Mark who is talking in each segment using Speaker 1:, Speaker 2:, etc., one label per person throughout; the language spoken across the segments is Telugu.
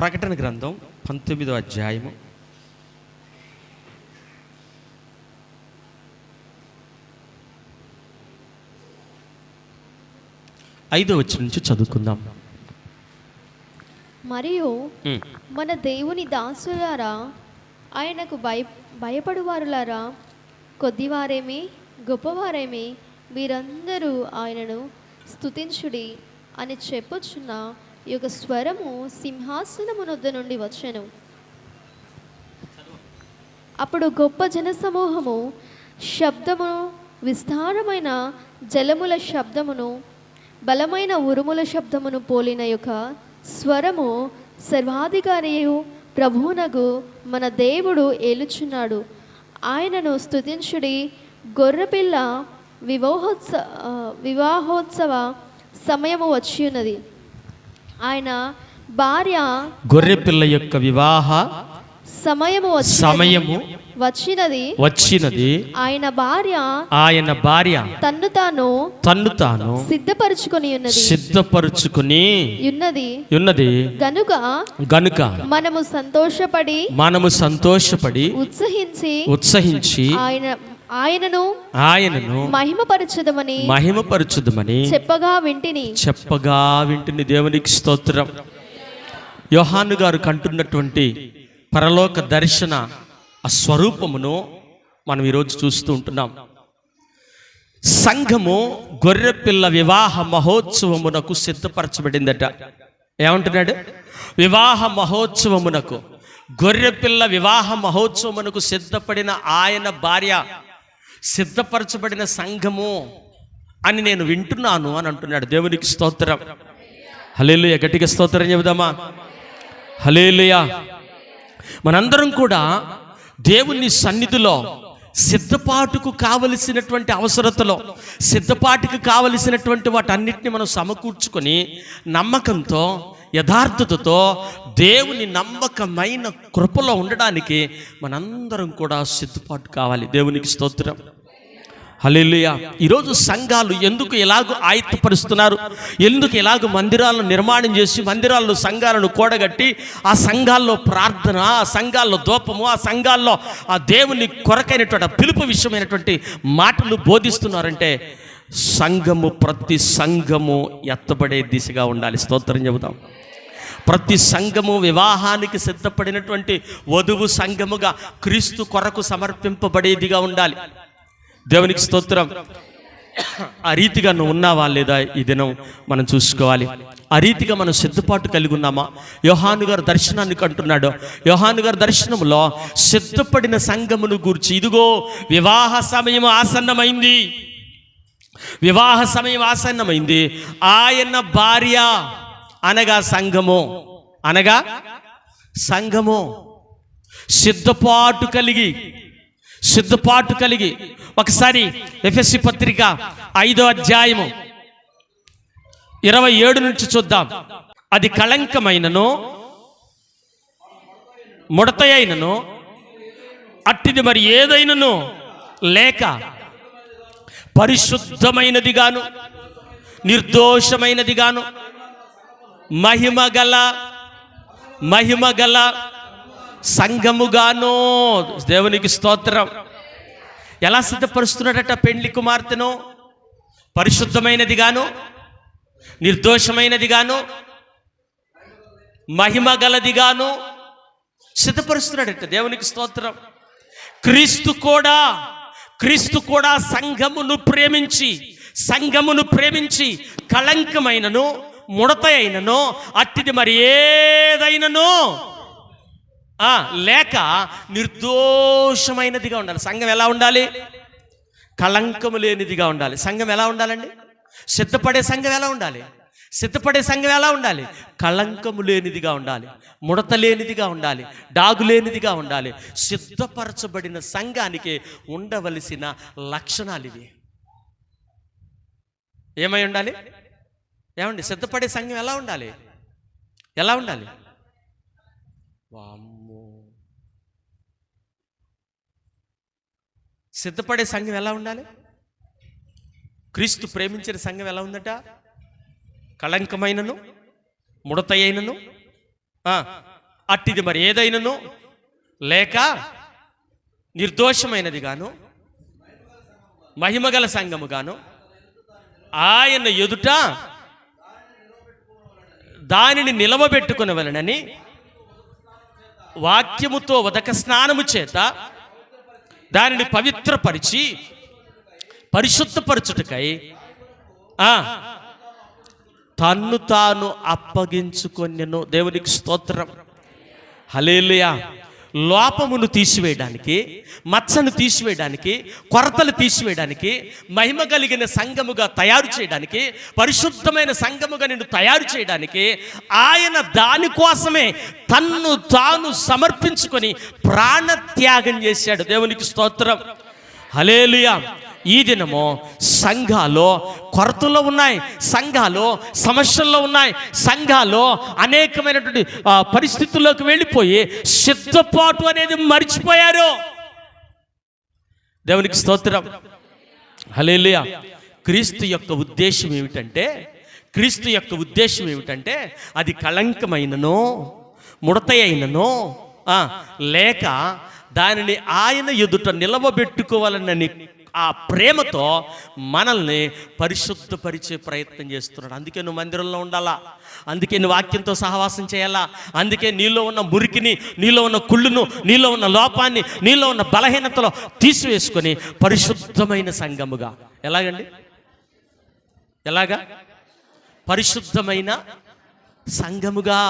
Speaker 1: ప్రకటన గ్రంథం 19వ అధ్యాయము 5వ వచనం నుంచి చదువుకుందాం.
Speaker 2: మరియు మన దేవుని దాసులారా, ఆయనకు భయపడువారులారా, కొద్దివారేమి గొప్పవారేమి, మీరందరూ ఆయనను స్తుతించుడి అని చెప్పుచున్న ఈ యొక్క స్వరము సింహాసనమునొద్ద నుండి వచ్చెను. అప్పుడు గొప్ప జనసమూహము శబ్దమును, విస్తారమైన జలముల శబ్దమును, బలమైన ఉరుముల శబ్దమును పోలిన యొక్క స్వరము, సర్వాధికారియు ప్రభువునగు మన దేవుడు ఏలుచున్నాడు, ఆయనను స్తుతించుడి, గొర్రెపిల్ల వివాహోత్సవ సమయము వచ్చి ఉన్నది, ఆయన భార్య
Speaker 1: గొర్రెపిల్ల యొక్క వివాహ సమయము వచ్చినది, ఆయన భార్య తన్ను తాను సిద్ధపరచుకొని ఉన్నది గనుక మనము సంతోషపడి ఉత్సహించి ఆయనను మహిమపరచుదమని చెప్పగా వింటిని. దేవునికి స్తోత్రం. యోహాను గారు కంటున్నటువంటి పరలోక దర్శన ఆ స్వరూపమును మనం ఈరోజు చూస్తూ ఉంటున్నాం. సంఘము గొర్రెపిల్ల వివాహ మహోత్సవమునకు సిద్ధపరచబడిందట. ఏమంటున్నాడు? వివాహ మహోత్సవమునకు, గొర్రెపిల్ల వివాహ మహోత్సవమునకు సిద్ధపడిన ఆయన భార్య, సిద్ధపరచబడిన సంఘము అని నేను వింటున్నాను అని అంటున్నాడు. దేవునికి స్తోత్రం. హల్లెలూయా. గట్టిగా స్తోత్రం చెబుదామా? హల్లెలూయా. మనందరం కూడా దేవుని సన్నిధిలో సిద్ధపాటుకు కావలసినటువంటి అవసరతలో, సిద్ధపాటుకు కావలసినటువంటి వాటన్నిటిని మనం సమకూర్చుకొని నమ్మకంతో, యథార్థతతో దేవుని నమ్మకమైన కృపలో ఉండడానికి మనందరం కూడా సిద్ధపాటు కావాలి. దేవునికి స్తోత్రం. హల్లెలూయా. ఈరోజు సంఘాలు ఎందుకు ఎలాగో ఆయత్తపరుస్తున్నారు, ఎందుకు ఎలాగో మందిరాలను నిర్మాణం చేసి మందిరాల్లో సంఘాలను కూడగట్టి ఆ సంఘాల్లో ప్రార్థన, ఆ సంఘాల్లో దూపము, ఆ సంఘాల్లో ఆ దేవుని కొరకైనటువంటి పిలుపు విషయమైనటువంటి మాటలు బోధిస్తున్నారంటే ప్రతి సంఘము ఎత్తబడే దిశగా ఉండాలి. స్తోత్రం చెబుతాం. ప్రతి సంఘము వివాహానికి సిద్ధపడినటువంటి వధువు సంఘముగా క్రీస్తు కొరకు సమర్పింపబడేదిగా ఉండాలి. దేవునికి స్తోత్రం. ఆ రీతిగా నువ్వు ఉన్నావా లేదా ఈ దినం మనం చూసుకోవాలి. ఆ రీతిగా మనం సిద్ధపాటు కలిగి ఉన్నామా? యోహాను గారు దర్శనాన్ని కంటున్నాడు. యోహాను గారు దర్శనంలో సిద్ధపడిన సంఘమును గూర్చి, ఇదిగో వివాహ సమయం ఆసన్నమైంది, వివాహ సమయం ఆసన్నమైంది, ఆయన భార్య అనగా సంఘము సిద్ధపాటు కలిగి ఒకసారి ఎఫెసీ పత్రిక 5వ అధ్యాయము 27 నుంచి చూద్దాం. అది కళంకమైనను ముడతయైనను అట్టిది మరి ఏదైనను లేక పరిశుద్ధమైనదిగాను నిర్దోషమైనదిగాను మహిమగల సంఘముగాను. దేవునికి స్తోత్రం. ఎలా సిద్ధపరుస్తున్నాడట పెండ్లి కుమార్తెను? పరిశుద్ధమైనదిగాను, నిర్దోషమైనదిగాను, మహిమగలదిగాను సిద్ధపరుస్తున్నాడట. దేవునికి స్తోత్రం. క్రీస్తు కూడా సంఘమును ప్రేమించి కళంకమైనను ముడత అయినను అట్టిది మరి ఏదైనను లేక నిర్దోషమైనదిగా ఉండాలి. సంఘం ఎలా ఉండాలి? కళంకము లేనిదిగా ఉండాలి. సంఘం ఎలా ఉండాలండి? సిద్ధపడే సంఘం ఎలా ఉండాలి? కళంకము లేనిదిగా ఉండాలి, ముడత లేనిదిగా ఉండాలి, డాగు లేనిదిగా ఉండాలి. సిద్ధపరచబడిన సంఘానికి ఉండవలసిన లక్షణాలు ఇవి. ఏమై ఉండాలి? ఏమండి, సిద్ధపడే సంఘం ఎలా ఉండాలి? సిద్ధపడే సంఘం ఎలా ఉండాలి? క్రీస్తు ప్రేమించిన సంఘం ఎలా ఉందట? కళంకమైనను ముడత అయినను అట్టిది మరి ఏదైనను లేక నిర్దోషమైనది గాను మహిమగల సంఘము గాను ఆయన ఎదుట దానిని నిలవబెట్టుకునవలెనని వాక్యముతో ఉదక స్నానము చేత దానిని పవిత్రపరిచి పరిశుద్ధపరచుటకై తన్ను తాను అప్పగించుకొనెను. దేవునికి స్తోత్రం. హల్లెలూయా. లోపమును తీసివేయడానికి, మచ్చను తీసివేయడానికి, కొరతలు తీసివేయడానికి, మహిమ కలిగిన సంఘముగా తయారు చేయడానికి, పరిశుద్ధమైన సంఘముగా నిన్ను తయారు చేయడానికి ఆయన దానికోసమే తన్ను తాను సమర్పించుకొని ప్రాణత్యాగం చేశాడు. దేవునికి స్తోత్రం. హల్లెలూయా. ఈ దినము సంఘాల్లో కొరతల్లో ఉన్నాయి, సంఘాల్లో సమస్యల్లో ఉన్నాయి, సంఘాల్లో అనేకమైనటువంటి పరిస్థితుల్లోకి వెళ్ళిపోయి సిద్ధపాటు అనేది మర్చిపోయారు. దేవునికి స్తోత్రం. హల్లెలూయా. క్రీస్తు యొక్క ఉద్దేశం ఏమిటంటే అది కళంకమైననో ముడత అయిననో లేక దానిని ఆయన ఎదుట నిలవబెట్టుకోవాలనని ఆ ప్రేమతో మనల్ని పరిశుద్ధపరిచే ప్రయత్నం చేస్తున్నాడు. అందుకే నువ్వు మందిరంలో ఉండాలా, అందుకే నువ్వు వాక్యంతో సహవాసం చేయాలా, అందుకే నీలో ఉన్న మురికిని, నీలో ఉన్న కుళ్ళును, నీలో ఉన్న లోపాన్ని, నీలో ఉన్న బలహీనతలో తీసివేసుకొని పరిశుద్ధమైన సంఘముగా. ఎలాగా పరిశుద్ధమైన సంఘముగా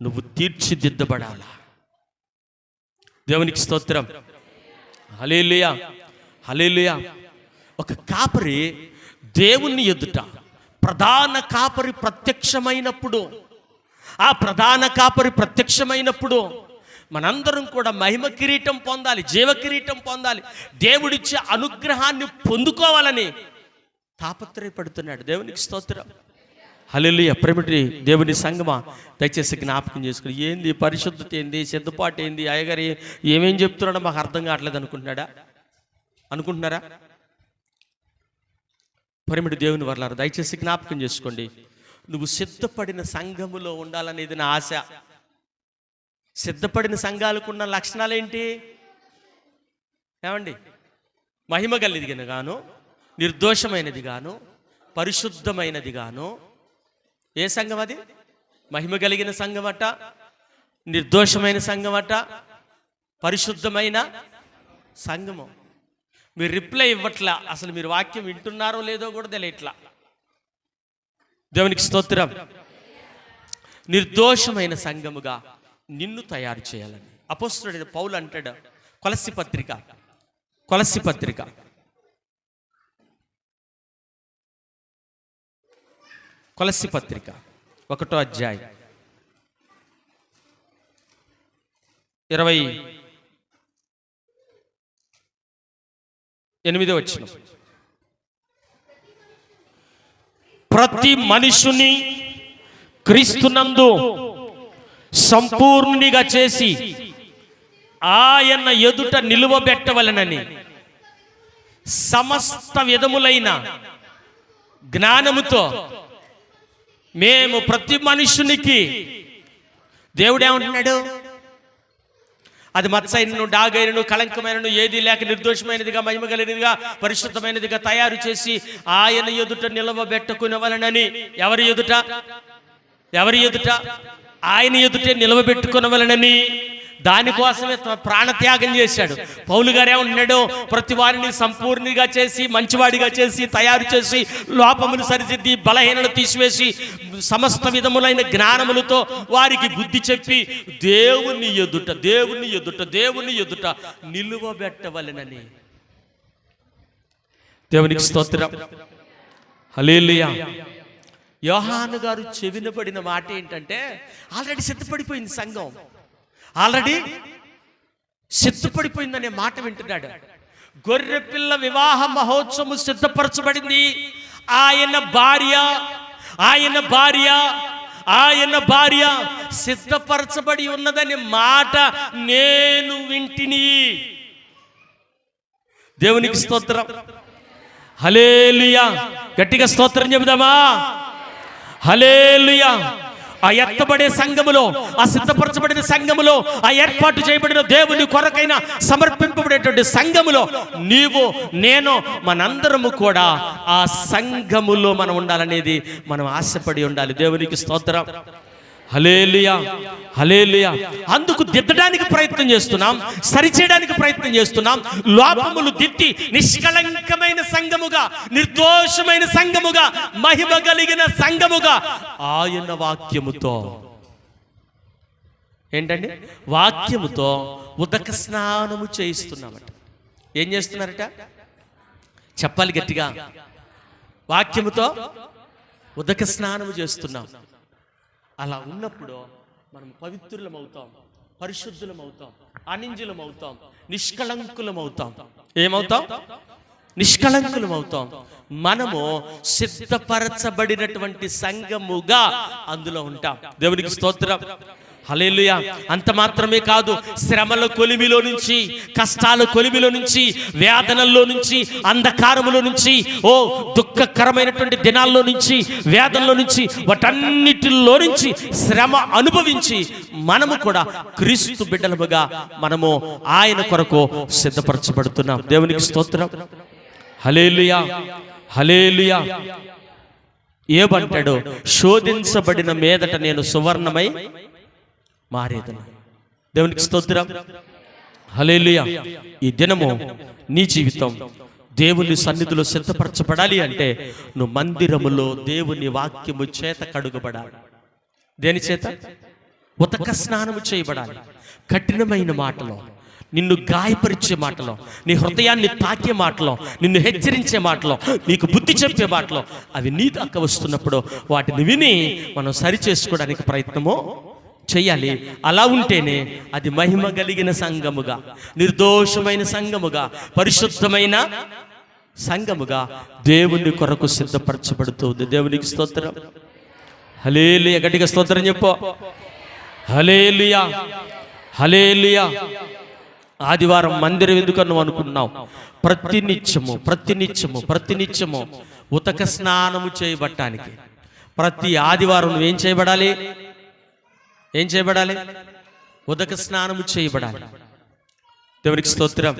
Speaker 1: నువ్వు తీర్చిదిద్దబడాలా. దేవునికి స్తోత్రం. హల్లెలూయా. హల్లెలూయా. ఒక కాపరి దేవుని ఎదుట ప్రధాన కాపరి ప్రత్యక్షమైనప్పుడు, ఆ ప్రధాన కాపరి ప్రత్యక్షమైనప్పుడు మనందరం కూడా మహిమ కిరీటం పొందాలి, జీవ కిరీటం పొందాలి, దేవుడిచ్చే అనుగ్రహాన్ని పొందుకోవాలని తాపత్రయపడుతున్నాడు. దేవునికి స్తోత్రం. హల్లెలూయా. ప్రేమిటి దేవుని సంగమా, దయచేసి జ్ఞాపకం చేసుకుని ఏంది పరిశుద్ధత, ఏంది సిద్ధపాటు, ఏంది అయ్యగారు ఏమేం చెప్తున్నాడో మాకు అర్థం కావట్లేదు అనుకుంటున్నారా? పరిమిటి దేవుని వర్లారా, దయచేసి జ్ఞాపకం చేసుకోండి. నువ్వు సిద్ధపడిన సంఘములో ఉండాలనేది నా ఆశ. సిద్ధపడిన సంఘాలకు ఉన్న లక్షణాలు ఏంటి? మహిమ కలిగినది గాను, నిర్దోషమైనది గాను, పరిశుద్ధమైనది గాను. ఏ సంఘం అది? మహిమ కలిగిన సంఘం అట, నిర్దోషమైన సంఘం అట, పరిశుద్ధమైన సంఘము. మీరు రిప్లై ఇవ్వట్లా, అసలు మీరు వాక్యం వింటున్నారో లేదో కూడా తెలియట్లా. దేవునికి స్తోత్రం. నిర్దోషమైన సంఘముగా నిన్ను తయారు చేయాలని అపోస్తలుడైన పౌలు అంటాడు. కొలస్సీ పత్రిక 1వ అధ్యాయం 28వ వచనం. ప్రతి మనుషుని క్రీస్తునందు సంపూర్ణునిగా చేసి ఆయన ఎదుట నిలువబెట్టవలెనని సమస్త విధములైన జ్ఞానముతో మేము ప్రతి మనుషునికి, దేవుడేమంటున్నాడు? అది మత్సైనను, డాగైనను, కళంకమైనను, ఏది లేక నిర్దోషమైనదిగా, మహిమ కలిగినదిగా, పరిశుద్ధమైనదిగా తయారు చేసి ఆయన ఎదుట నిలవబెట్టుకునవలెనని. ఎవరి ఎదుట? ఆయన ఎదుటే నిలవబెట్టుకునవలెనని దానికోసమే ప్రాణత్యాగం చేశాడు. పౌలు గారు ఏమంటున్నాడు? ప్రతి వారిని సంపూర్ణిగా చేసి, మంచివాడిగా చేసి, తయారు చేసి, లోపములు సరిదిద్ది, బలహీనలు తీసివేసి, సమస్త విధములైన జ్ఞానములతో వారికి బుద్ధి చెప్పి దేవుని ఎదుట నిలువబెట్టవలెనని. దేవునికి స్తోత్రం. హల్లెలూయా. యోహాను గారు చెవిన పడిన మాట ఏంటంటే, ఆల్రెడీ సిద్ధపడిపోయింది సంఘం, ఆల్రెడీ సిద్ధపడిపోయిందనే మాట వింటున్నాడు. గొర్రెపిల్ల వివాహ మహోత్సవం సిద్ధపరచబడింది. ఆయన భార్య సిద్ధపరచబడి ఉన్నదని మాట నేను వింటిని. దేవునికి స్తోత్రం. హల్లెలూయా. గట్టిగా స్తోత్రం చెబుదామా? హల్లెలూయా. ఆ ఎత్తబడే సంఘములో, ఆ సిద్ధపరచబడిన సంఘములో, ఆ ఏర్పాటు చేయబడిన దేవుని కొరకైనా సమర్పింపబడేటువంటి సంఘములో నీవు, నేను, మనందరము కూడా ఆ సంఘములో మనం ఉండాలనేది మనం ఆశపడి ఉండాలి. దేవునికి స్తోత్రం. హల్లెలూయా, హల్లెలూయా. అందుకు దిద్దడానికి ప్రయత్నం చేస్తున్నాం, సరిచేయడానికి ప్రయత్నం చేస్తున్నాం. లోపములు దిద్ది నిష్కళంకమైన సంఘముగా, నిర్దోషమైన సంఘముగా, మహిమ కలిగిన సంఘముగా ఆయన వాక్యముతో, ఏంటండి, వాక్యముతో ఉదక స్నానము చేయిస్తున్నామట. ఏం చేస్తున్నారట? చెప్పాలి గట్టిగా. వాక్యముతో ఉదక స్నానము చేస్తున్నాం. అలా ఉన్నప్పుడు మనం పవిత్రులం అవుతాం, పరిశుద్ధులం అవుతాం, అనింజులం అవుతాం, నిష్కళంకులం అవుతాం. ఏమవుతాం? నిష్కళంకులం అవుతాం. మనము సిద్ధపరచబడినటువంటి సంఘముగా అందులో ఉంటాం. దేవునికి స్తోత్రం. హల్లెలూయా. అంత మాత్రమే కాదు, శ్రమల కొలిమిలో నుంచి, కష్టాల కొలిమిలో నుంచి, వేదనల్లో నుంచి, అంధకారములో నుంచి, దుఃఖకరమైనటువంటి దినాల్లో నుంచి, వేదనలో నుంచి, వాటన్నిటిలో నుంచి శ్రమ అనుభవించి మనము కూడా క్రీస్తు బిడ్డలముగా మనము ఆయన కొరకు సిద్ధపరచబడుతున్నాం. దేవునికి స్తోత్రం. హల్లెలూయా, హల్లెలూయా. ఏమంటాడు? శోధించబడిన మీదట నేను సువర్ణమై మారేదను. దేవునికి స్తోత్రం. హల్లెలూయా. ఈ దినము నీ జీవితం దేవుని సన్నిధిలో సిద్ధపరచబడాలి అంటే నువ్వు మందిరములో దేవుని వాక్యము చేత కడుగబడాలి. దేని చేత? ఉతక స్నానము చేయబడాలి. కఠినమైన మాటలో, నిన్ను గాయపరిచే మాటలో, నీ హృదయాన్ని తాకే మాటలో, నిన్ను హెచ్చరించే మాటలో, నీకు బుద్ధి చెప్పే మాటలో అవి నీ దాకా వస్తున్నప్పుడు వాటిని విని మనం సరి చేసుకోవడానికి ప్రయత్నము చెయ్యాలి. అలా ఉంటేనే అది మహిమ కలిగిన సంఘముగా, నిర్దోషమైన సంఘముగా, పరిశుద్ధమైన సంఘముగా దేవుని కొరకు సిద్ధపరచబడుతుంది. దేవునికి స్తోత్రం. హల్లెలూయా. గట్టిగా స్తోత్రం చెప్పు. హల్లెలూయా, హల్లెలూయా. ఆదివారం మందిరం ఎందుకని అనుకున్నావు? ప్రతినిత్యము ఉతక స్నానము చేయబట్టానికి. ప్రతి ఆదివారం నువ్వేం చేయబడాలి? ఏం చేయబడాలి? ఉదక స్నానము చేయబడాలి. దేవునికి స్తోత్రం.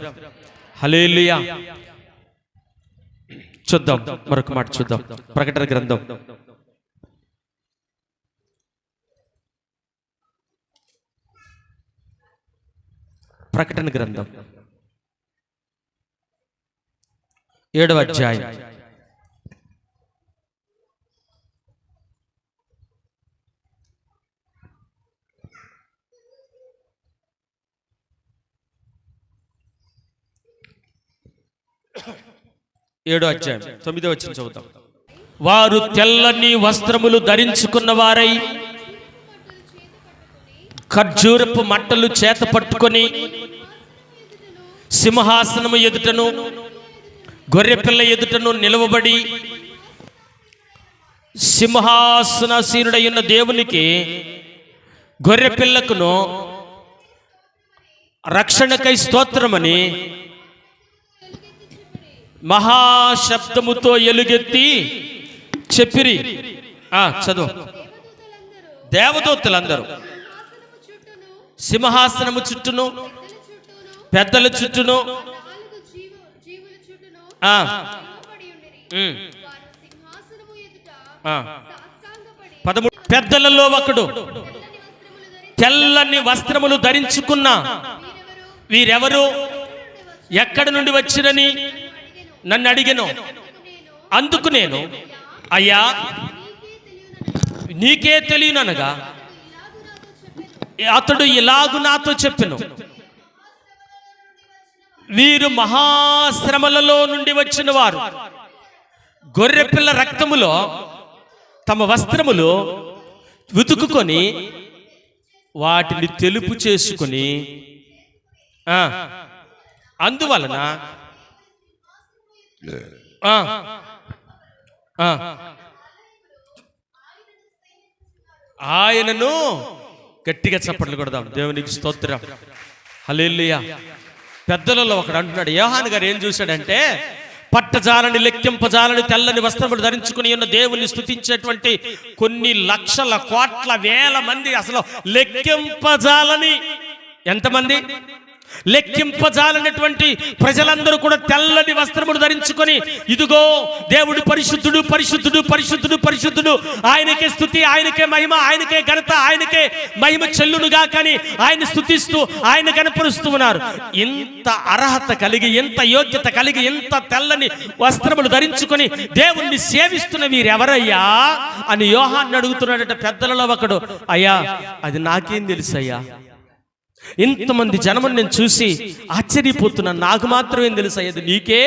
Speaker 1: హల్లెలూయా. చూద్దాం, మరొక మాట చూద్దాం. ప్రకటన గ్రంథం 7వ అధ్యాయం 9వ వచనం చదువుతాం. వారు తెల్లని వస్త్రములు ధరించుకున్న వారై ఖర్జూరపు మట్టలు చేత పట్టుకొని సింహాసనము ఎదుటను గొర్రెపిల్ల ఎదుటను నిలవబడి సింహాసనాసీనుడైన దేవునికి గొర్రెపిల్లకును రక్షణకై స్తోత్రమని మహాశబ్దముతో ఎలుగెత్తి చెప్పిరి. చదువు. దేవదూతలందరూ సింహాసనము చుట్టూను పెద్దల చుట్టూను 13 పెద్దలలో ఒకడు తెల్లని వస్త్రములు ధరించుకున్న వీరెవరు, ఎక్కడి నుండి వచ్చిరని నన్ను అడిగెను. అందుకు నేను, అయ్యా నీకే తెలియననగా అతడు ఇలాగు నాతో చెప్పెను, వీరు మహాశ్రమలలో నుండి వచ్చిన వారు గొర్రెపిల్ల రక్తములో తమ వస్త్రములు ఉతుకుకొని వాటిని తెలుపు చేసుకొని అందువలన ఆయనను గట్టిగా చప్పట్లు కొడదాం. దేవునికి స్తోత్రం. హల్లెలూయా. పెద్దలలో ఒకడు అంటున్నాడు, యోహాను గారు ఏం చూశాడంటే పట్టజాలని లెక్కింపజాలని తెల్లని వస్త్రములు ధరించుకుని ఉన్న దేవుని స్తుతించేటువంటి కొన్ని లక్షల కోట్ల వేల మంది, అసలు లెక్కింపజాలని ఎంతమంది, లెక్కింపజాలనటువంటి ప్రజలందరూ కూడా తెల్లని వస్త్రములు ధరించుకొని, ఇదిగో దేవుడు పరిశుద్ధుడు పరిశుద్ధుడు పరిశుద్ధుడు పరిశుద్ధుడు, ఆయనకే స్తుతి, ఆయనకే మహిమ, ఆయనకే ఘనత, ఆయనకే మహిమ చెల్లునుగా కానీ ఆయన స్తుతిస్తూ ఆయన కనపరుస్తూ ఉన్నారు. ఇంత అర్హత కలిగి, ఎంత యోగ్యత కలిగి, ఎంత తెల్లని వస్త్రములు ధరించుకొని దేవుణ్ణి సేవిస్తున్న వీరెవరయ్యా అని యోహాన్ని అడుగుతున్నాడట పెద్దలలో ఒకడు. అయ్యా అది నాకేం తెలుసు అయ్యా, ఇంతమంది జనమును నేను చూసి ఆశ్చర్యపోతున్నాను, నాకు మాత్రం ఏం తెలుసు అయ్యేది నీకే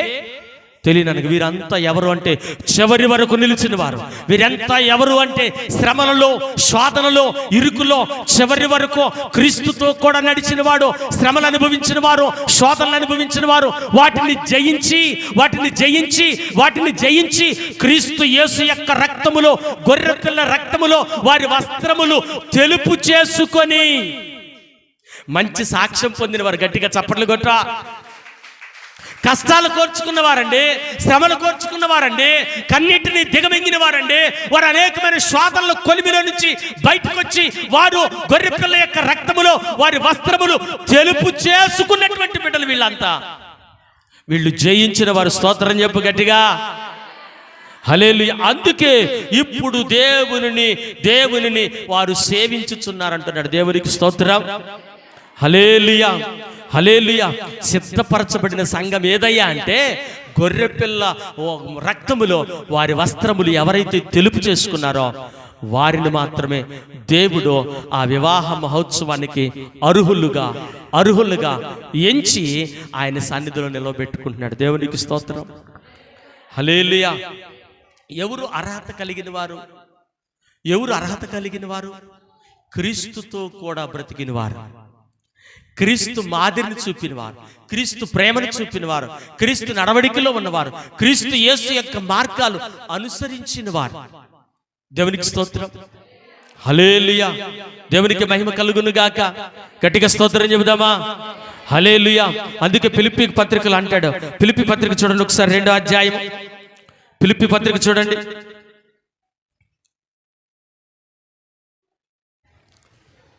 Speaker 1: తెలియనను. వీరంతా ఎవరు అంటే చివరి వరకు నిలిచిన వారు. వీరంతా ఎవరు అంటే శ్రమలలో, శోధనలో, ఇరుకులో చివరి వరకు క్రీస్తుతో కూడా నడిచిన వాడు, శ్రమలు అనుభవించిన వారు, శోధనలు అనుభవించిన వారు, వాటిని జయించి క్రీస్తు యేసు యొక్క రక్తములో, గొర్రెపిల్ల రక్తములో వారి వస్త్రములు తెలుపు చేసుకొని మంచి సాక్ష్యం పొందిన వారు. గట్టిగా చప్పట్లు కొట్టా. కష్టాలు కోర్చుకున్న వారండి, శ్రమలు కోర్చుకున్న వారండి, కన్నిటిని దిగమింగిన వారండి. వారు అనేకమైన శోధనల కొలిమిలో నుంచి బయటకు వచ్చి వారు గొర్రెపిల్ల యొక్క రక్తములో వారి వస్త్రములు తెలుపు చేసుకున్నటువంటి బిడ్డలు వీళ్ళంతా. వీళ్ళు జయించిన వారు. స్తోత్రం చెప్పు గట్టిగా. హల్లెలూయా. అందుకే ఇప్పుడు దేవునిని వారు సేవించుచున్నారంటున్నాడు. దేవునికి స్తోత్రం. హల్లెలూయా హల్లెలూయా. సిద్ధపరచబడిన సంఘం ఏదయ్యా అంటే గొర్రెపిల్ల రక్తములో వారి వస్త్రములు ఎవరైతే తెలుపు చేసుకున్నారో వారిని మాత్రమే దేవుడు ఆ వివాహ మహోత్సవానికి అర్హులుగా ఎంచి ఆయన సన్నిధిలో నిలవబెట్టుకుంటున్నాడు. దేవునికి స్తోత్రం. హల్లెలూయా. ఎవరు అర్హత కలిగిన వారు? క్రీస్తుతో కూడా బ్రతికిన వారు, క్రీస్తు మాదిరిని చూపినవారు, క్రీస్తు ప్రేమను చూపినవారు, క్రీస్తు నడవడికలో ఉన్నవారు, క్రీస్తు యేసు యొక్క మార్గాలు అనుసరించిన వారు. దేవునికి స్తోత్రం. హల్లెలూయా. దేవునికి మహిమ కలుగును గాక. గట్టిగా స్తోత్రం చెబుదామా? హల్లెలూయా. అందుకే ఫిలిప్పీ పత్రికలు అంటాడు. ఫిలిప్పీ పత్రిక చూడండి ఒకసారి, 2వ అధ్యాయం. ఫిలిప్పీ పత్రిక చూడండి.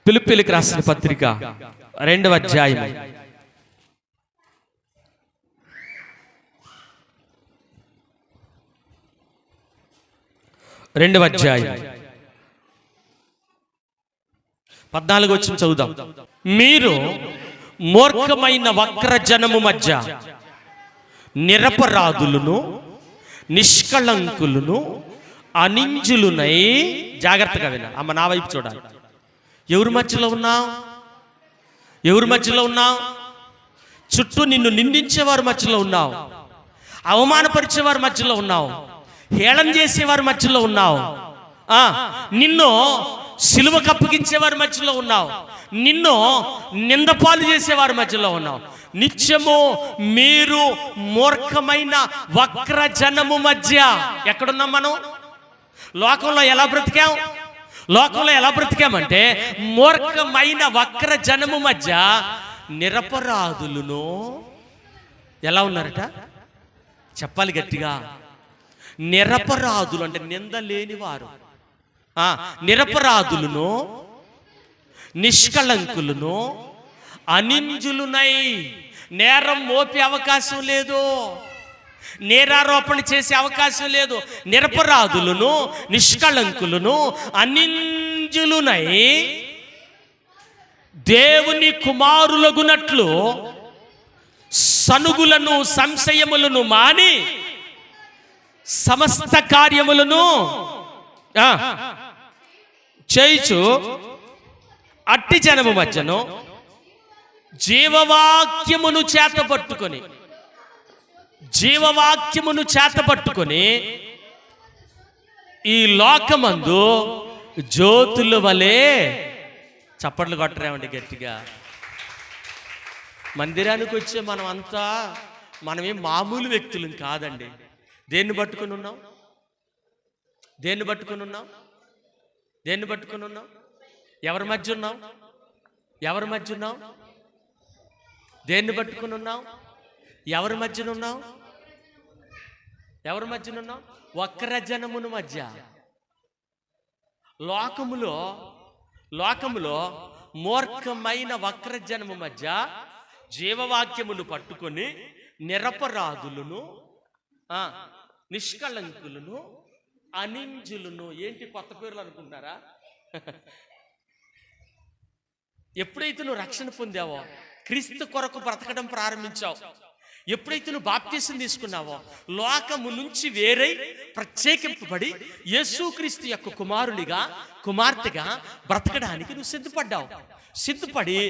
Speaker 1: ఫిలిప్పీలకు రాసిన పత్రిక 2వ అధ్యాయం. 2వ అధ్యాయం 14వ వచనం చదువుదాం. మీరు మూర్ఖమైన వక్ర జనము మధ్య నిరపరాధులను, నిష్కళంకులను, అనింజులునై, జాగ్రత్తగా విన అమ్మ, నా వైపు చూడాలి. ఎవరి మధ్యలో ఉన్నావు? చుట్టూ నిన్ను నిందించేవారి మధ్యలో ఉన్నావు, అవమానపరిచేవారి మధ్యలో ఉన్నావు, హేళన చేసేవారి మధ్యలో ఉన్నావు, నిన్ను సిలువకు అప్పగించేవారి మధ్యలో ఉన్నావు, నిన్ను నిందపాలు చేసేవారి మధ్యలో ఉన్నావు. నిత్యము మీరు మూర్ఖమైన వక్ర జనము మధ్య. ఎక్కడున్నాం మనం? లోకంలో ఎలా బ్రతికామంటే మూర్ఖమైన వక్ర జనము మధ్య నిరపరాధులను. ఎలా ఉన్నారట చెప్పాలి గట్టిగా. నిరపరాధులు అంటే నిందలేని వారు, నిరపరాధులను, నిష్కళంకులను, అనింజులునై. నేరం మోపే అవకాశం లేదు, నేరారోపణ చేసే అవకాశం లేదు. నిరపరాధులను, నిష్కళంకులను, అనింజులునై దేవుని కుమారులగునట్లు సనుగులను, సంశయములను మాని సమస్త కార్యములను చేయుచు అట్టి జనము మధ్యను జీవవాక్యమును చేతపట్టుకొని ఈ లోకమందు జ్యోతుల వలె. చప్పట్లు కొట్టరేమండి గట్టిగా. మందిరానికి వచ్చే మనమేం మామూలు వ్యక్తులు కాదండి. దేన్ని పట్టుకుని ఉన్నాం? ఎవరి మధ్య ఉన్నాం? దేన్ని పట్టుకుని ఉన్నాం? ఎవరి మధ్యన ఉన్నాం? ఎవరి మధ్యన ఉన్నాం? వక్రజనమును మధ్య. లోకములో మూర్ఖమైన వక్రజనము మధ్య జీవవాక్యమును పట్టుకొని నిరపరాధులను, నిష్కళంకులను, అనింజులను. ఏంటి కొత్త పేర్లు అనుకుంటారా? ఎప్పుడైతే నువ్వు రక్షణ పొందావో, క్రీస్తు కొరకు బ్రతకడం ప్రారంభించావు, ఎప్పుడైతే నువ్వు బాప్తీసం తీసుకున్నావో, లోకము నుంచి వేరై ప్రత్యేకింపబడి యేసుక్రీస్తు యొక్క కుమార్తెగా బ్రతకడానికి నువ్వు సిద్ధపడి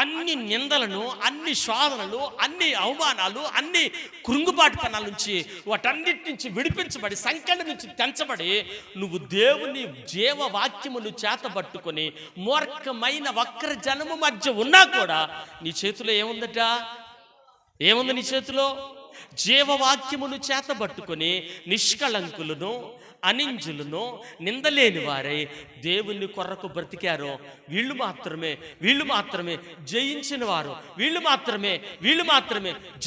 Speaker 1: అన్ని నిందలను, అన్ని శోధనలు, అన్ని అవమానాలు, అన్ని కృంగుబాటుతనాల నుంచి, వాటన్నిటి నుంచి విడిపించబడి, సంఖ్యల నుంచి తెంచబడి, నువ్వు దేవుని జీవవాక్యమును చేతబట్టుకొని మూర్ఖమైన వక్ర జనము మధ్య ఉన్నా కూడా నీ చేతిలో ఏముంది? నీ చేతిలో జీవవాక్యమును చేతబట్టుకొని నిష్కళంకులను, అనింజులను, నిందలేని వారై దేవుని కొరకు బ్రతికారో వీళ్ళు మాత్రమే జయించిన వారు. వీళ్ళు మాత్రమే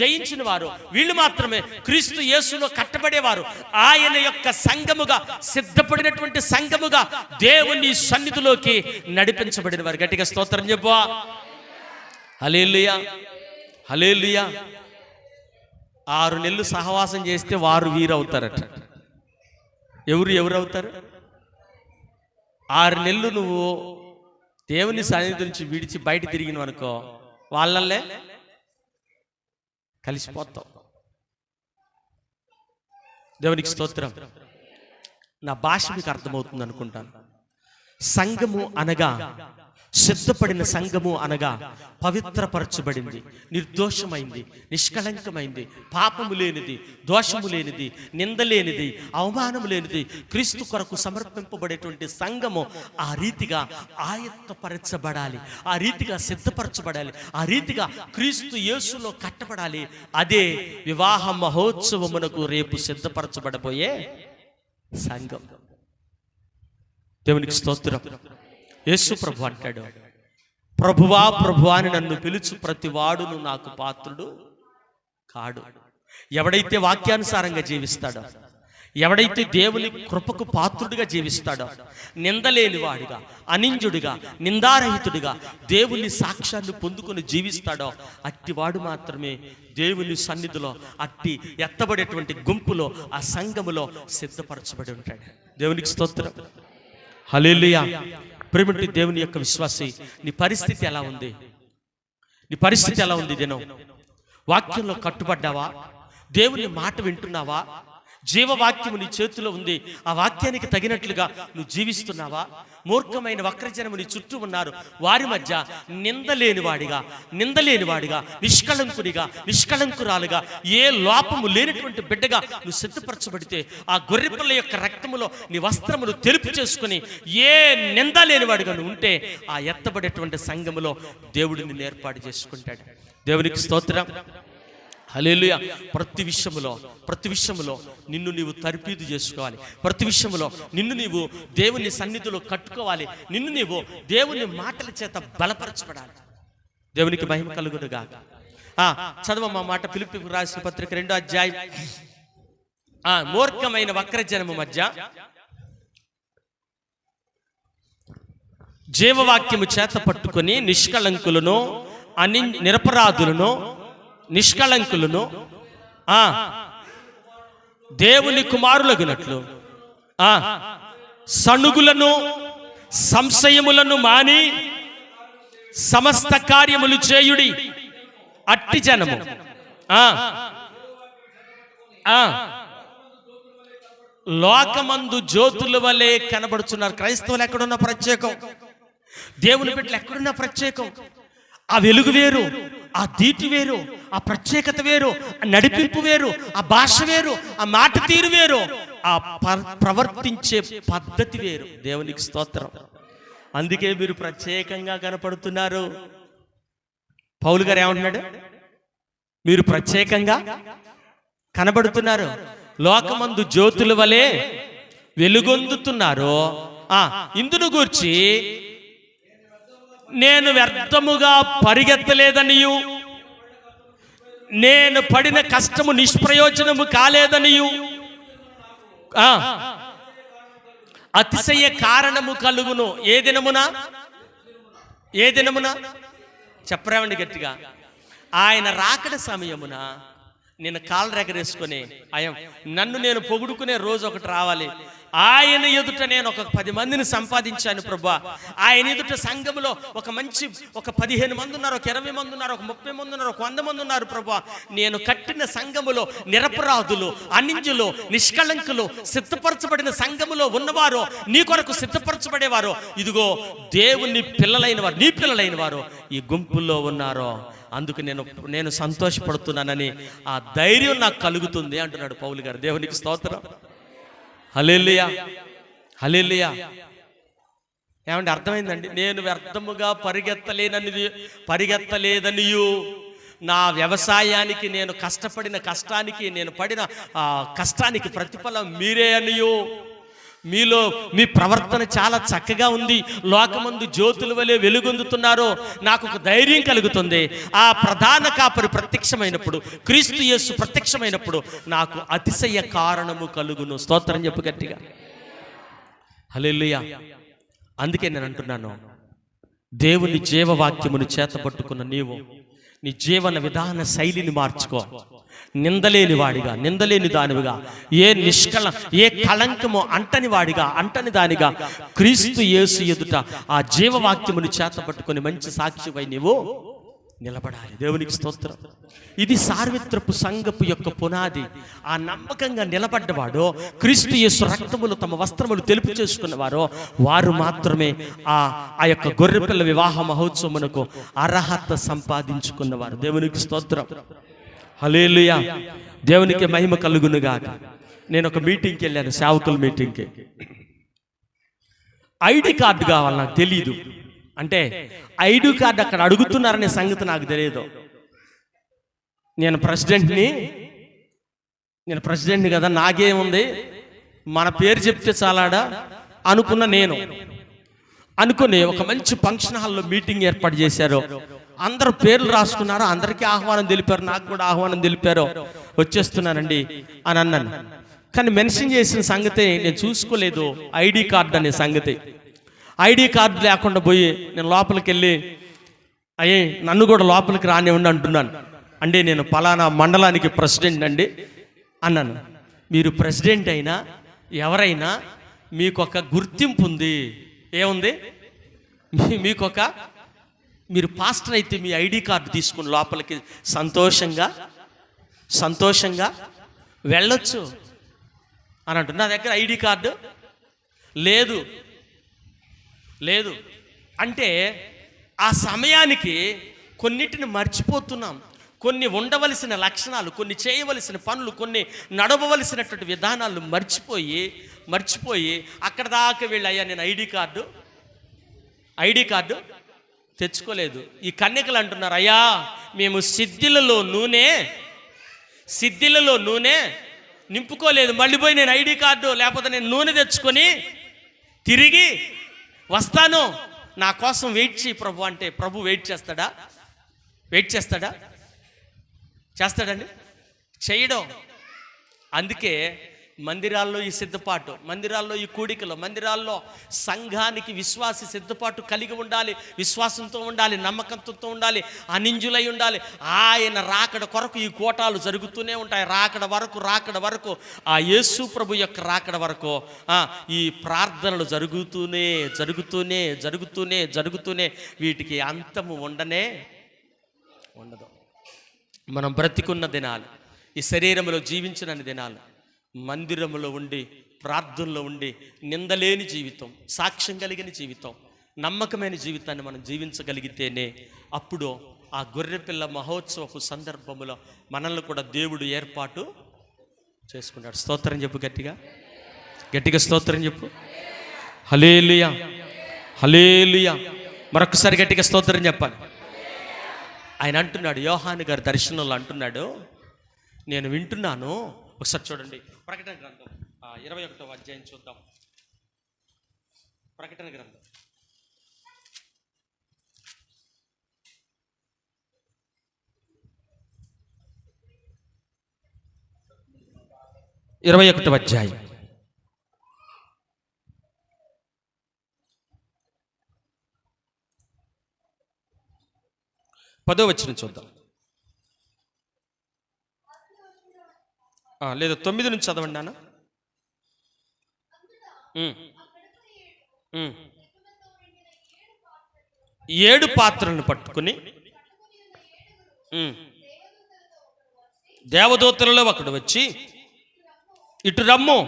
Speaker 1: జయించిన వారు. వీళ్ళు మాత్రమే క్రీస్తు యేసులో కట్టబడేవారు. ఆయన యొక్క సంఘముగా, సిద్ధపడినటువంటి సంఘముగా దేవుని సన్నిధిలోకి నడిపించబడిన వారు. గట్టిగా స్తోత్రం చెప్పు. హల్లెలూయా, హల్లెలూయా. 6 నెలలు సహవాసం చేస్తే వారు వీరవుతారట. ఎవరు అవుతారు? 6 నెలలు నువ్వు దేవుని సన్నిధి నుంచి విడిచి బయట తిరిగినవు అనుకో, వాళ్ళల్లే కలిసిపోతావు. దేవునికి స్తోత్రం. నా భాష మీకు అర్థమవుతుంది అనుకుంటాను. సంఘము అనగా, సిద్ధపడిన సంఘము అనగా పవిత్రపరచబడింది, నిర్దోషమైంది, నిష్కళంకమైంది, పాపము లేనిది, దోషము లేనిది, నింద లేనిది, అవమానము లేనిది, క్రీస్తు కొరకు సమర్పింపబడేటువంటి సంఘము ఆ రీతిగా ఆయత్తపరచబడాలి, ఆ రీతిగా సిద్ధపరచబడాలి, ఆ రీతిగా క్రీస్తు యేసులో కట్టబడాలి. అదే వివాహ మహోత్సవమునకు రేపు సిద్ధపరచబడబోయే సంఘం. దేవునికి స్తోత్రం. యేసు ప్రభు అంటాడు, ప్రభువా ప్రభువా అని నన్ను పిలుచు ప్రతి వాడును నాకు పాత్రుడు కాడు. ఎవడైతే వాక్యానుసారంగా జీవిస్తాడో, ఎవడైతే దేవుని కృపకు పాత్రుడిగా జీవిస్తాడో, నిందలేని వాడిగా, అనింజుడిగా, నిందారహితుడిగా దేవుని సాక్ష్యాన్ని పొందుకొని జీవిస్తాడో అట్టివాడు మాత్రమే దేవుని సన్నిధిలో, అట్టి ఎత్తబడేటువంటి గుంపులో, ఆ సంఘములో సిద్ధపరచబడి ఉంటాడు. దేవునికి స్తోత్రం. హల్లెలూయా. ప్రేమటి దేవుని యొక్క విశ్వాసి, నీ పరిస్థితి ఎలా ఉంది? దినం వాక్యంలో కట్టుబడ్డావా? దేవుని మాట వింటున్నావా? జీవవాక్యము నీ చేతిలో ఉంది. ఆ వాక్యానికి తగినట్లుగా నువ్వు జీవిస్తున్నావా? మూర్ఖమైన వక్రజనము నీ చుట్టూ ఉన్నారు. వారి మధ్య నిందలేనివాడిగా, నిష్కళంకురాలుగా, ఏ లోపము లేనటువంటి బిడ్డగా నువ్వు సిద్ధపరచబడితే, ఆ గొర్రెపిల్ల యొక్క రక్తములో నీ వస్త్రములు తెలుపు చేసుకుని ఏ నింద లేనివాడిగా నువ్వు ఉంటే, ఆ ఎత్తబడేటువంటి సంఘములో దేవుడు నిన్ను ఏర్పాటు చేసుకుంటాడు. దేవునికి స్తోత్రం. హల్లెలూయా. ప్రతి విషయములో నిన్ను నీవు తర్పీదు చేసుకోవాలి. ప్రతి విషయములో నిన్ను నీవు దేవుని సన్నిధిలో కట్టుకోవాలి. నిన్ను నీవు దేవుని మాటల చేత బలపరచబడాలి. దేవునికి మహిమ కలుగునుగాక. చదవమ్మా మాట. ఫిలిప్పీయులకు రాసిన పత్రిక 2వ అధ్యాయం. మూర్ఖమైన వక్రజనము మధ్య జీవవాక్యము చేత పట్టుకొని నిష్కళంకులను, నిరపరాధులను, నిష్కళంకులను, దేవుని కుమారులగునట్లు సణుగులను, సంశయములను మాని సమస్త కార్యములు చేయుడి. అట్టి జనము లోకమందు జ్యోతుల వలె కనబడుతున్నారు. క్రైస్తవులు ఎక్కడున్న ప్రత్యేకం, దేవుని బిడ్డలు ఎక్కడున్న ప్రత్యేకం. ఆ వెలుగు వేరు, ఆ దీటి వేరు, ఆ ప్రత్యేకత వేరు, ఆ నడిపింపు వేరు, ఆ భాష వేరు, ఆ మాట తీరు వేరు, ఆ ప్రవర్తించే పద్ధతి వేరు. దేవునికి స్తోత్రం. అందుకే మీరు ప్రత్యేకంగా కనపడుతున్నారు. పౌలు గారు ఏమంటున్నాడు? మీరు ప్రత్యేకంగా కనబడుతున్నారు, లోకమందు జ్యోతుల వలె వెలుగొందుతున్నారు. ఇందును గూర్చి నేను వ్యర్థముగా పరిగెత్తలేదనియు, నేను పడిన కష్టము నిష్ప్రయోజనము కాలేదనియు ఆ, అతిశయ కారణము కలుగును. ఏ దినమున? ఏ దినమున చెప్పరావండి గట్టిగా. ఆయన రాకడ సమయమున నేను కాళ్ళు రెగరేసుకొని నన్ను నేను పొగుడుకునే రోజు ఒకటి రావాలి. ఆయన ఎదుట నేను ఒక 10 మందిని సంపాదించాను ప్రభువా. ఆయన ఎదుట సంఘములో ఒక 15 మంది ఉన్నారు, ఒక 20 మంది ఉన్నారు, ఒక 30 మంది ఉన్నారు, ఒక 100 మంది ఉన్నారు ప్రభువా. నేను కట్టిన సంఘములో నిరపరాధులు, అనింజులు, నిష్కళంకులు, సిద్ధపరచబడిన సంఘములో ఉన్నవారు, నీ కొరకు సిద్ధపరచబడేవారు, ఇదిగో దేవుని పిల్లలైన వారు, నీ పిల్లలైన వారు ఈ గుంపుల్లో ఉన్నారో అందుకు నేను సంతోషపడుతున్నానని ఆ ధైర్యం నాకు కలుగుతుంది అంటున్నాడు పౌలు గారు. దేవునికి స్తోత్రం. హల్లెలూయా, హల్లెలూయా. ఏమంటే అర్థమైందండి? నేను వ్యర్థముగా పరిగెత్తలేదనియు, నా వ్యవసాయానికి నేను కష్టపడిన కష్టానికి, నేను పడిన కష్టానికి ప్రతిఫలం మీరే అనియు, మీలో మీ ప్రవర్తన చాలా చక్కగా ఉంది, లోకమందు జ్యోతుల వలె వెలుగొందుతున్నారు, నాకు ఒక ధైర్యం కలుగుతుంది. ఆ ప్రధాన కాపరి ప్రత్యక్షమైనప్పుడు, క్రీస్తు యేసు ప్రత్యక్షమైనప్పుడు నాకు అతిశయ కారణము కలుగును. స్తోత్రం చెప్పు గట్టిగా. హల్లెలూయా. అందుకే నేను అంటున్నాను, దేవుని జీవవాక్యమును చేతపట్టుకున్న నీవు నీ జీవన విధాన శైలిని మార్చుకో. నిందలేని వాడిగా, నిందలేని దానివిగా, ఏ కళంకము అంటని వాడిగా, అంటని దానిగా క్రీస్తు యేసు ఎదుట ఆ జీవవాక్యమును చేతపట్టుకొని మంచి సాక్షివై నీవు నిలబడాలి. దేవునికి స్తోత్రం. ఇది సార్వత్రపు సంఘపు యొక్క పునాది. ఆ నమ్మకంగా నిలబడ్డవాడో, క్రీస్తు యేసు రక్తములు తమ వస్త్రములు తెలుపు చేసుకున్నవారో వారు మాత్రమే ఆ యొక్క గొర్రెపిల్ల వివాహ మహోత్సవమునకు అర్హత సంపాదించుకున్నవారు. దేవునికి స్తోత్రం. హల్లెలూయా. దేవునికి మహిమ కలుగునుగాక. నేను ఒక మీటింగ్కి వెళ్ళాను, సేవకుల మీటింగ్కి. ఐడి కార్డు కావాలి, నాకు తెలియదు. అంటే ఐడి కార్డు అక్కడ అడుగుతున్నారనే సంగతి నాకు తెలియదు. నేను ప్రెసిడెంట్ని కదా, నాకేముంది, మన పేరు చెప్తే చాలాడా అనుకున్న నేను అనుకుని ఒక మంచి ఫంక్షన్ హాల్లో మీటింగ్ ఏర్పాటు చేశారు. అందరూ పేర్లు రాసుకున్నారు, అందరికీ ఆహ్వానం తెలిపారు, నాకు కూడా ఆహ్వానం తెలిపారు. వచ్చేస్తున్నానండి అని అన్నాను. కానీ మెన్షన్ చేసిన సంగతి నేను చూసుకోలేదు, ఐడి కార్డు అనే సంగతి. ఐడి కార్డు లేకుండా పోయి నేను లోపలికి వెళ్ళి, నన్ను కూడా లోపలికి రానివ్వండి అంటున్నాను. అంటే నేను పలానా మండలానికి ప్రెసిడెంట్ అండి అన్నాను. మీరు ప్రెసిడెంట్ అయినా ఎవరైనా మీకు ఒక గుర్తింపు ఉంది. ఏముంది? మీరు పాస్టర్ అయితే మీ ఐడి కార్డు తీసుకుని లోపలికి సంతోషంగా వెళ్ళొచ్చు అని అంటున్నా. నా దగ్గర ఐడి కార్డు లేదు అంటే ఆ సమయానికి కొన్నిటిని మర్చిపోతున్నాం. కొన్ని ఉండవలసిన లక్షణాలు, కొన్ని చేయవలసిన పనులు, కొన్ని నడవవలసినటువంటి విధానాలు మర్చిపోయి అక్కడ దాకా వెళ్ళాయా నేను ఐడి కార్డు తెచ్చుకోలేదు. ఈ కన్యకలు అంటున్నారు, అయ్యా మేము సిద్ధిలలో నూనె నింపుకోలేదు, మళ్ళీ పోయి నేను ఐడి కార్డు లేకపోతే నేను నూనె తెచ్చుకొని తిరిగి వస్తాను, నా కోసం వెయిట్ చేయి ప్రభు అంటే ప్రభు వెయిట్ చేస్తాడండి? చేయడం. అందుకే మందిరాల్లో ఈ సిద్ధపాటు, మందిరాల్లో ఈ కూడికలు, మందిరాల్లో సంఘానికి విశ్వాసి సిద్ధపాటు కలిగి ఉండాలి, విశ్వాసంతో ఉండాలి, నమ్మకంతో ఉండాలి, అనింజులై ఉండాలి. ఆయన రాకడ కొరకు ఈ కోటాలు జరుగుతూనే ఉంటాయి. రాకడ వరకు ఆ యేసు ప్రభు యొక్క రాకడ వరకు ఈ ప్రార్థనలు జరుగుతూనే వీటికి అంతము ఉండదు. మనం బ్రతికున్న దినాలు, ఈ శరీరంలో జీవించిన దినాలు మందిరములో ఉండి, ప్రార్థనలో ఉండి, నిందలేని జీవితం, సాక్ష్యం కలిగిన జీవితం, నమ్మకమైన జీవితాన్ని మనం జీవించగలిగితేనే అప్పుడు ఆ గొర్రెపిల్ల మహోత్సవపు సందర్భంలో మనల్ని కూడా దేవుడు ఏర్పాటు చేసుకుంటాడు. స్తోత్రం చెప్పు, గట్టిగా స్తోత్రం చెప్పు. హల్లెలూయా, హల్లెలూయా. మరొకసారి గట్టిగా స్తోత్రం చెప్పాలి. ఆయన అంటున్నాడు, యోహాను గారి దర్శనంలో అంటున్నాడు, నేను వింటున్నాను. ఒకసారి చూడండి, ప్రకటన గ్రంథం 21వ అధ్యాయం చూద్దాం. ప్రకటన గ్రంథం 21వ అధ్యాయం 10వ వచనం చూద్దాం. లేదా 9 నుంచి చదవండి నాన్న. 7 పాత్రలను పట్టుకుని దేవదూతలలో ఒకడు వచ్చి, ఇటు రమ్ము,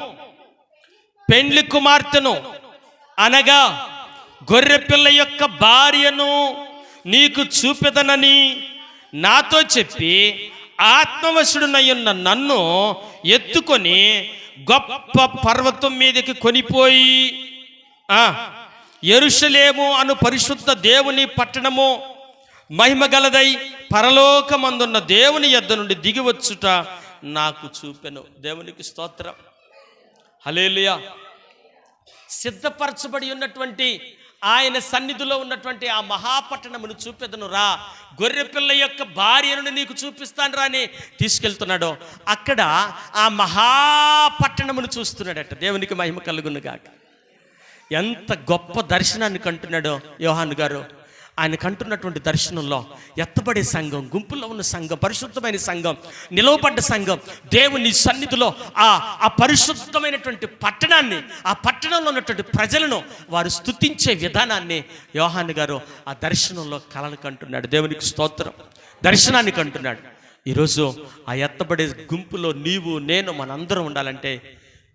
Speaker 1: పెండ్లి కుమార్తెను అనగా గొర్రెపిల్ల యొక్క భార్యను నీకు చూపెదనని నాతో చెప్పి ఆత్మవశుడునయ్యున్న నన్ను ఎత్తుకొని గొప్ప పర్వతం మీదకి కొనిపోయి యెరూషలేము అను పరిశుద్ధ దేవుని పట్టణము మహిమగలదై పరలోకమందున్న దేవుని యొద్ద నుండి దిగివచ్చుట నాకు చూపెను. దేవునికి స్తోత్రం. హల్లెలూయా. సిద్ధపరచబడి ఉన్నటువంటి ఆయన సన్నిధిలో ఉన్నటువంటి ఆ మహాపట్టణమును చూపెదను రా, గొర్రెపిల్ల యొక్క భార్యను నీకు చూపిస్తాను రా అని తీసుకెళ్తున్నాడు. అక్కడ ఆ మహాపట్టణమును చూస్తున్నాడట. దేవునికి మహిమ కలుగును గాక. ఎంత గొప్ప దర్శనాన్ని కంటున్నాడో యోహాను గారు. ఆయన కంటున్నటువంటి దర్శనంలో ఎత్తబడే సంఘం, గుంపులో ఉన్న సంఘం, పరిశుద్ధమైన సంఘం, నిలవబడ్డ సంఘం, దేవుని సన్నిధిలో ఆ పరిశుద్ధమైనటువంటి పట్టణాన్ని, ఆ పట్టణంలో ఉన్నటువంటి ప్రజలను వారు స్తుతించే విధానాన్ని యోహాను గారు ఆ దర్శనంలో కలను కంటున్నాడు. దేవునికి స్తోత్రం. దర్శనాన్ని కంటున్నాడు. ఈరోజు ఆ ఎత్తబడే గుంపులో నీవు నేను మనందరం ఉండాలంటే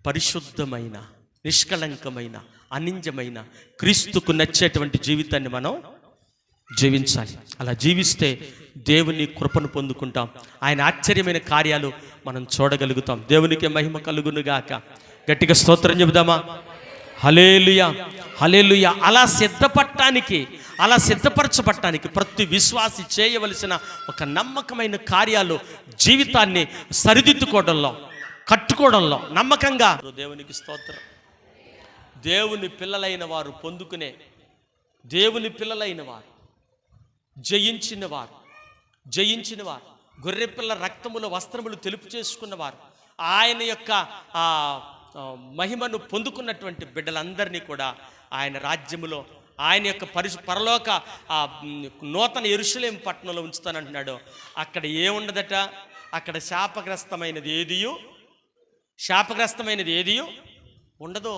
Speaker 1: పరిశుద్ధమైన, నిష్కళంకమైన, అనింజమైన, క్రీస్తుకు నచ్చేటువంటి జీవితాన్ని మనం జీవించాలి. అలా జీవిస్తే దేవుని కృపను పొందుకుంటాం. ఆయన ఆశ్చర్యమైన కార్యాలు మనం చూడగలుగుతాం. దేవునికి మహిమ కలుగునుగాక. గట్టిగా స్తోత్రం చెబుదామా? హల్లెలూయా, హల్లెలూయా. అలా సిద్ధపరచబడటానికి ప్రతి విశ్వాసి చేయవలసిన ఒక నమ్మకమైన కార్యాలు, జీవితాన్ని సరిదిద్దుకోవడంలో, కట్టుకోవడంలో నమ్మకంగా. దేవునికి స్తోత్రం. దేవుని పిల్లలైన వారు పొందుకునే, దేవుని పిల్లలైన వారు జయించిన వారు, గొర్రెపిల్ల రక్తముల వస్త్రములు తెలుపు చేసుకున్నవారు, ఆయన యొక్క మహిమను పొందుకున్నటువంటి బిడ్డలందరినీ కూడా ఆయన రాజ్యములో, ఆయన యొక్క పరలోక నూతన యెరూషలేము పట్టణంలో ఉంచుతానంటున్నాడు. అక్కడ ఏముండదట? అక్కడ శాపగ్రస్తమైనది ఏదియో ఉండదు.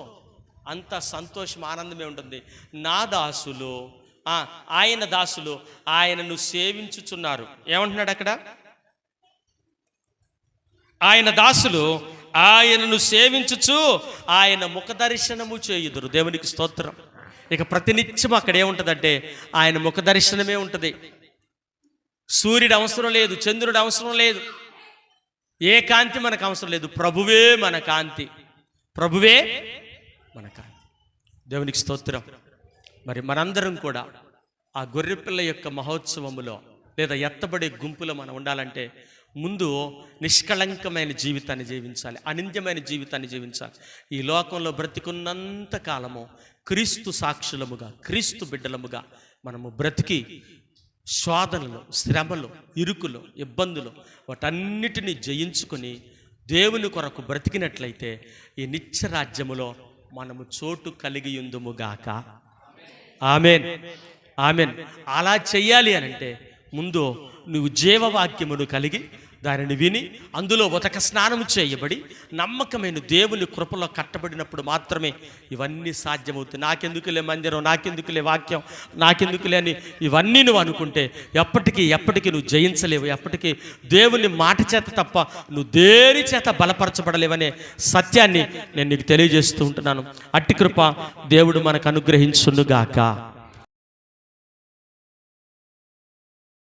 Speaker 1: అంత సంతోషం, ఆనందమే ఉంటుంది. నా దాసులు, ఆయన దాసులు ఆయనను సేవించుచున్నారు. ఏమంటున్నాడు అక్కడ? ఆయన దాసులు ఆయనను సేవించుచు ఆయన ముఖ దర్శనము చేయుదురు. దేవునికి స్తోత్రం. ఇక ప్రతినిత్యం అక్కడ ఏముంటుందంటే ఆయన ముఖ దర్శనమే ఉంటుంది. సూర్యుడు అవసరం లేదు, చంద్రుడు అవసరం లేదు, ఏ కాంతి మనకు అవసరం లేదు. ప్రభువే మన కాంతి, ప్రభువే మన కాంతి. దేవునికి స్తోత్రం. మరి మనందరం కూడా ఆ గొర్రెపిల్ల యొక్క మహోత్సవములో లేదా ఎత్తబడే గుంపులో మనం ఉండాలంటే ముందు నిష్కళంకమైన జీవితాన్ని జీవించాలి, అనింద్యమైన జీవితాన్ని జీవించాలి. ఈ లోకంలో బ్రతికున్నంత కాలము క్రీస్తు సాక్షులముగా, క్రీస్తు బిడ్డలముగా మనము బ్రతికి శోధనలు, శ్రమలు, ఇరుకులు, ఇబ్బందులు వాటన్నిటినీ జయించుకొని దేవుని కొరకు బ్రతికినట్లయితే ఈ నిత్య రాజ్యములో మనము చోటు కలిగి ఉందుముగాక. Amen, amen. అలా చెయ్యాలి అనంటే ముందు నువ్వు జీవవాక్యమును కలిగి దానిని విని అందులో ఉతక స్నానము చేయబడి నమ్మకమైన దేవుని కృపలో కట్టబడినప్పుడు మాత్రమే ఇవన్నీ సాధ్యమవుతాయి. నాకెందుకులే మందిరం, నాకెందుకులే వాక్యం, నాకెందుకులే అని ఇవన్నీ నువ్వు అనుకుంటే ఎప్పటికీ నువ్వు జయించలేవు. ఎప్పటికీ దేవుని మాట చేత తప్ప నువ్వు దేని చేత బలపరచబడలేవనే సత్యాన్ని నేను నీకు తెలియజేస్తూ ఉంటున్నాను. అట్టి కృప దేవుడు మనకు అనుగ్రహించునుగాక.